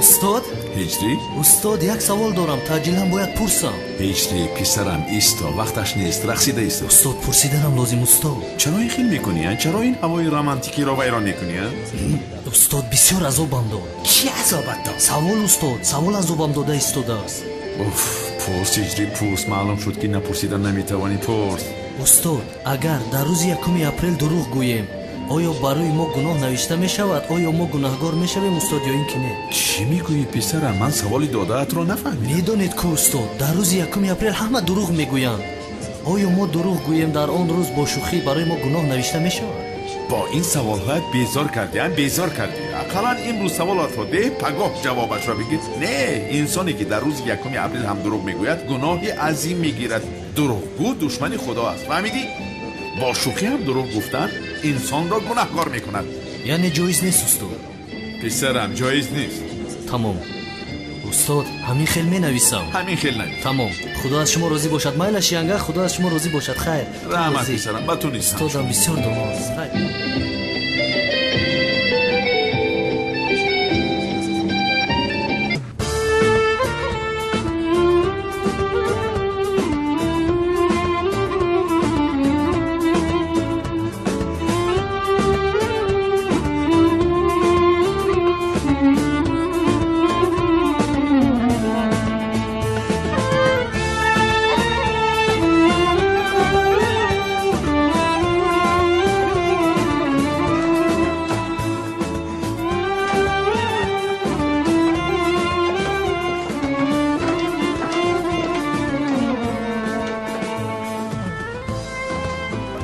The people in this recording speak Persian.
استاد هجری؟ استاد یک سوال دارم تاجیلا باید پرسم. هجری پسرم ایستا وقتش نیست رقصیده ایستا. استاد پرسیدنم لازم استاد. چرا این خیل میکنی؟ چرا این هوای رمانتیکی را ویران میکنی؟ استاد بسیار عذابم داد. چی عذابت داد؟ سوال استاد سوال عذابم داده ایستاده است. پرس هجری پرس. معلوم شد که نپرسیدن نمیتوانی. پرس. استاد اگر در روز 1 اپریل دروغ گوییم آیا برای ما گناه نوشته می شود؟ آیا ما گناهگار می شویم استاد یا این که نه؟ چی میگویی پسرم؟ من سوالی داده‌ات را نفهمیدم. میدانید که استاد در روز 1 اپریل همه دروغ میگویند. آیا ما دروغ گوییم در آن روز با شوخی برای ما گناه نوشته می شود؟ با این سوالات بیزار کردی. اقلا امروز سوالات را ده پگاه جوابش را بگید. نه، انسانی که در روز 1 اپریل هم دروغ میگوید گناهی عظیم میگیرد. دروغگو دشمن خدا است. فهمیدی؟ با شوخی هم دروغ گفتن انسان را گناهکار میکند. یعنی جایز نیست استاد؟ پسرم جایز نیست. تمام استاد همین خیل می نویسم. همین خیل نویس. تمام. خدا از شما راضی باشد. مایل شیانگه خدا از شما راضی باشد. خیر رحمت پسرم با تو نیستم. استادم بسیار داناست. خیر